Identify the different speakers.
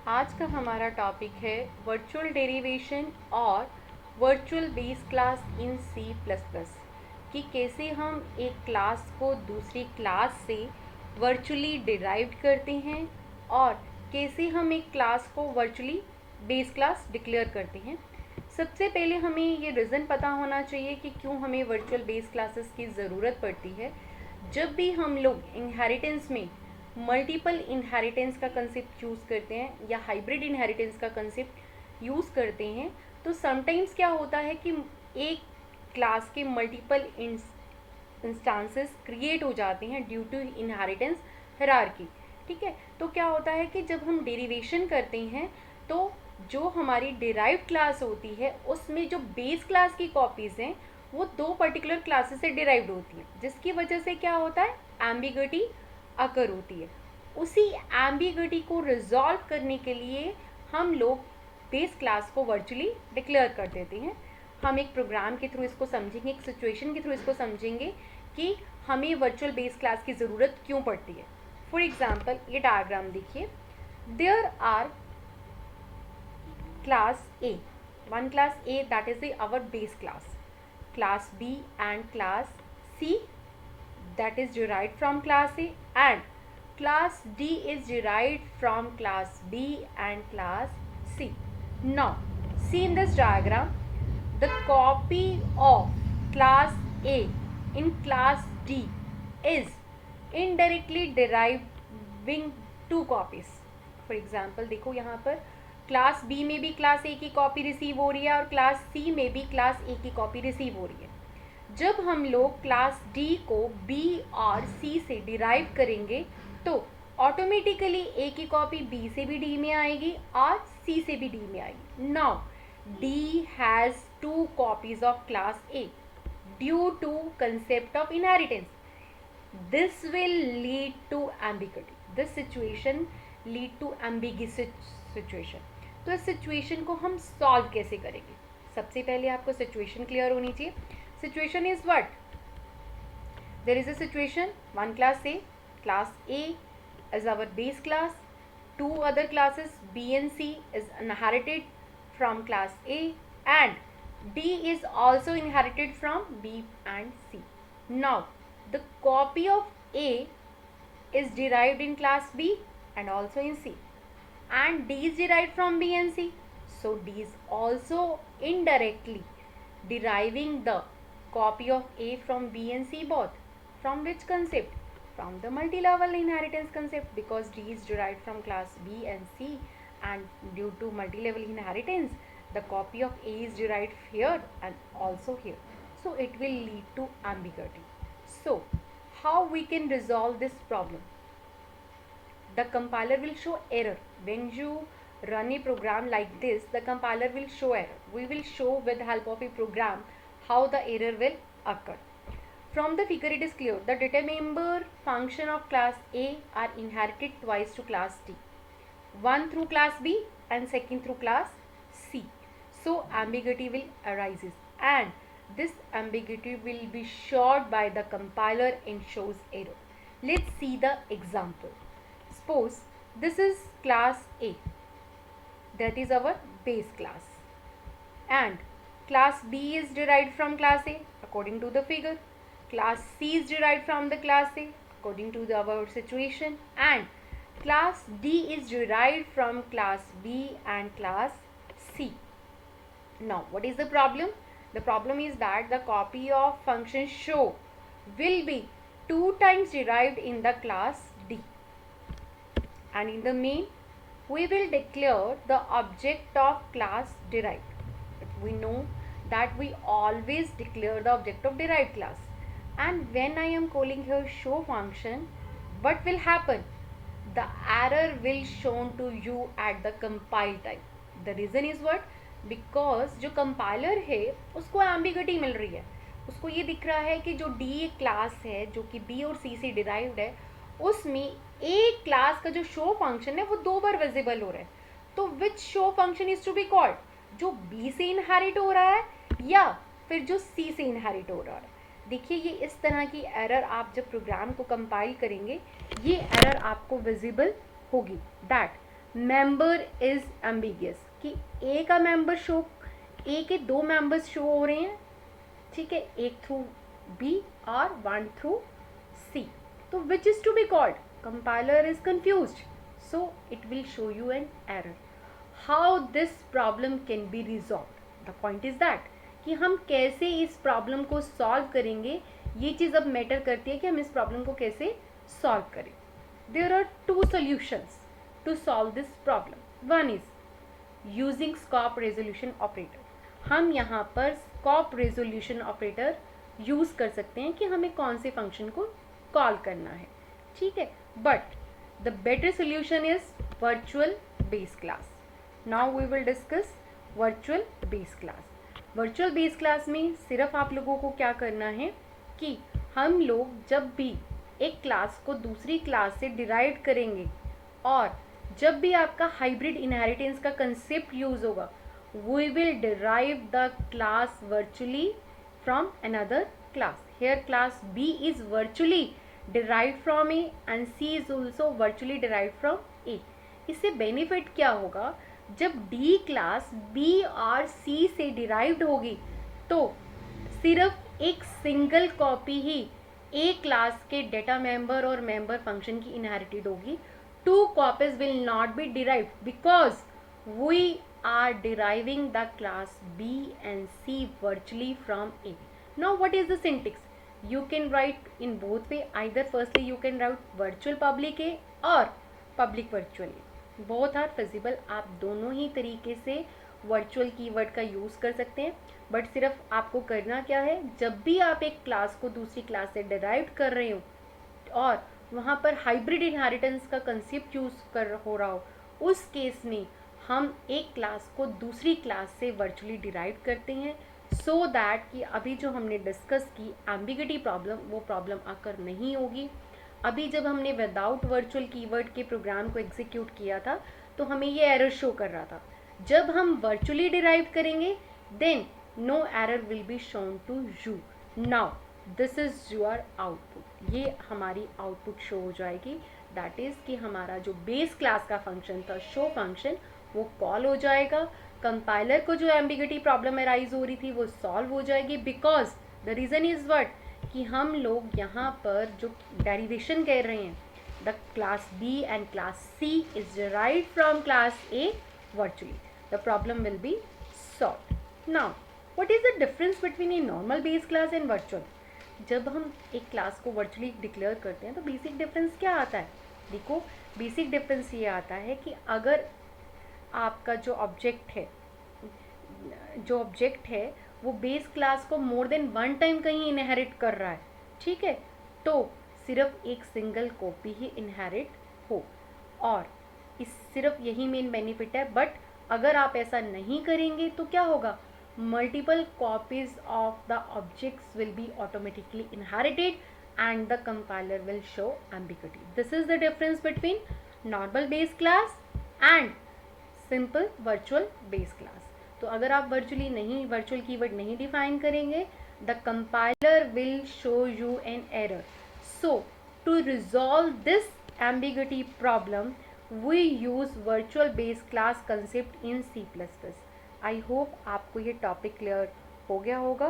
Speaker 1: आज का हमारा टॉपिक है वर्चुअल डेरिवेशन और virtual base class in C plus plus कि कैसे हम एक क्लास को दूसरी क्लास से वर्चुअली डिराइव करते हैं और कैसे हम एक क्लास को वर्चुअली बेस क्लास डिक्लेयर करते हैं। सबसे पहले हमें ये रीज़न पता होना चाहिए कि क्यों हमें वर्चुअल बेस क्लासेस की ज़रूरत पड़ती है। जब भी हम लोग इनहेरिटेंस में मल्टीपल इनहेरिटेंस का कंसेप्ट यूज़ करते हैं या हाइब्रिड इनहेरिटेंस का कंसेप्ट यूज़ करते हैं तो समटाइम्स क्या होता है कि एक क्लास के मल्टीपल इंस्टांसेस क्रिएट हो जाते हैं ड्यू टू इनहेरिटेंस हायरार्की। ठीक है, तो क्या होता है कि जब हम डेरिवेशन करते हैं तो जो हमारी डिराइव्ड क्लास होती है उसमें जो बेस क्लास की कॉपीज़ हैं वो दो पर्टिकुलर क्लासेस से डिराइव्ड होती हैं, जिसकी वजह से क्या होता है, एम्बिग्विटी अकर होती है। उसी एम्बिग्विटी को रिजॉल्व करने के लिए हम लोग बेस क्लास को वर्चुअली डिक्लेयर कर देते हैं। हम एक प्रोग्राम के थ्रू इसको समझेंगे, एक सिचुएशन के थ्रू इसको समझेंगे कि हमें वर्चुअल बेस क्लास की ज़रूरत क्यों पड़ती है। फॉर एग्जाम्पल ये डायग्राम देखिए, there are class A, one class A, that is our base class, class B and class C, that is derived from class A, and class D is derived from class B and class C. Now see in this diagram, the copy of class A in class D is indirectly deriving two copies. For example देखो यहाँ पर class B में भी class ए की copy receive हो रही है और क्लास सी में भी क्लास ए की कॉपी रिसीव हो रही है। जब हम लोग क्लास डी को बी और सी से डिराइव करेंगे तो ऑटोमेटिकली ए की कॉपी बी से भी डी में आएगी और सी से भी डी में आएगी। Now D has two copies of class A due to concept of inheritance. This will lead to ambiguity. This situation lead to ambiguous situation. तो इस सिचुएशन को हम सॉल्व कैसे करेंगे? सबसे पहले आपको सिचुएशन क्लियर होनी चाहिए. Situation is what? There is a situation, one class A, class A is our base class, two other classes B and C is inherited from class A and D is also inherited from B and C. Now the copy of A is derived in class B and also in C, and D is derived from B and C, so D is also indirectly deriving the copy of A from B and C both. From which concept? From the multi-level inheritance concept, because D is derived from class B and C, and due to multi-level inheritance the copy of A is derived here and also here, so it will lead to ambiguity. So how we can resolve this problem? The compiler will show error when you run a program like this. The compiler will show error. We will show with the help of a program how the error will occur. From the figure it is clear the data member function of class A are inherited twice to class D, one through class B and second through class C. So ambiguity will arises, and this ambiguity will be showed by the compiler and shows error. Let's see the example. Suppose this is class A, that is our base class, and class B is derived from class A according to the figure. Class C is derived from the class A according to our situation, and class D is derived from class B and class C. Now what is the problem? The problem is that the copy of function show will be 2 times derived in the class D, and in the main we will declare the object of class derived. But we know that we always declare the object of derived class, and when I am calling here show function, what will happen? The error will shown to you at the compile time. The reason is what? Because जो compiler है उसको ambiguity मिल रही है, उसको ये दिख रहा है कि जो D एक क्लास है जो कि B और C से डिराइव्ड है उसमें एक क्लास का जो शो फंक्शन है वो 2 बार विजिबल हो रहा है. तो which show function is to be called? जो B से इनहेरिट हो रहा है या फिर जो C से इनहेरिट हो रहा है. देखिए ये इस तरह की एरर आप जब प्रोग्राम को कंपाइल करेंगे ये एरर आपको विजिबल होगी, दैट मेंबर इज एम्बिगियस, कि ए का मेंबर शो, ए के 2 मेंबर्स शो हो रहे हैं, ठीक है, एक थ्रू बी और वन थ्रू सी, तो which is to be called, compiler is confused, so it will show you an error. How this problem can be resolve, the point is that कि हम कैसे इस प्रॉब्लम को solve करेंगे, ये चीज़ अब मैटर करती है कि हम इस प्रॉब्लम को कैसे सॉल्व करें. There are 2 solutions to solve this problem. One is using scope resolution operator. हम यहाँ पर scope resolution operator यूज़ कर सकते हैं कि हमें कौन से फंक्शन को कॉल करना है, ठीक है. But the better solution is virtual base class. Now we will discuss virtual base class. Virtual base class में सिर्फ आप लोगों को क्या करना है कि हम लोग जब भी एक क्लास को दूसरी क्लास से डिराइव करेंगे और जब भी आपका हाइब्रिड इनहेरिटेंस का कंसेप्ट यूज होगा, we will derive the class virtually from another class. Here class B is virtually derived from A and C is also virtually derived from A. इससे benefit क्या होगा, जब डी क्लास बी और सी से derived होगी तो सिर्फ एक सिंगल कॉपी ही ए क्लास के डेटा मेंबर और मेंबर फंक्शन की इनहेरिटेड होगी. 2 copies will not be derived because we are deriving the class B and C virtually from A. Now what is the syntax? You can write in both way. Either firstly you can write virtual public A or public virtual A. Both are feasible. आप दोनों ही तरीके से virtual keyword का use कर सकते हैं. But सिर्फ आपको करना क्या है, जब भी आप एक क्लास को दूसरी क्लास से डिराइव कर रहे हो और वहाँ पर हाइब्रिड इनहेरिटेंस का कंसेप्ट यूज़ कर हो रहा हो, उस केस में हम एक क्लास को दूसरी क्लास से वर्चुअली डिराइव करते हैं, सो दैट कि अभी जो हमने डिस्कस की एम्बिग्यूटी प्रॉब्लम, वो प्रॉब्लम आकर नहीं होगी. अभी जब हमने विदाउट वर्चुअल कीवर्ड के प्रोग्राम को एग्जीक्यूट किया था तो हमें ये एरर शो कर रहा था. जब हम वर्चुअली डिराइव करेंगे then no error will be shown to you. Now this is your output. ये हमारी आउटपुट शो हो जाएगी. दैट इज़ कि हमारा जो बेस क्लास का फंक्शन था शो फंक्शन, वो कॉल हो जाएगा. कंपाइलर को जो एम्बिग्यूटी प्रॉब्लम अराइज हो रही थी वो सॉल्व हो जाएगी. Because the reason is what, कि हम लोग यहाँ पर जो डेरिवेशन कह रहे हैं, the class B and class C is derived from class A virtually. The problem will be solve. Now what is the difference between a normal base class and virtual. जब हम एक क्लास को virtually declare करते हैं तो basic difference क्या आता है. देखो, बेसिक डिफरेंस ये आता है कि अगर आपका जो ऑब्जेक्ट है वो बेस क्लास को मोर देन वन टाइम कहीं इनहेरिट कर रहा है, ठीक है, तो सिर्फ एक सिंगल कॉपी ही इनहेरिट हो. और इस सिर्फ यही मेन बेनिफिट है. बट अगर आप ऐसा नहीं करेंगे तो क्या होगा, multiple copies of the objects will be automatically inherited and the compiler will show ambiguity. This is the difference between normal base class and simple virtual base class. तो अगर आप वर्चुअल कीवर्ड नहीं डिफाइन करेंगे, the compiler will show you an error. So to resolve this ambiguity problem, we use virtual base class concept in C++. I hope आपको ये topic clear हो गया होगा.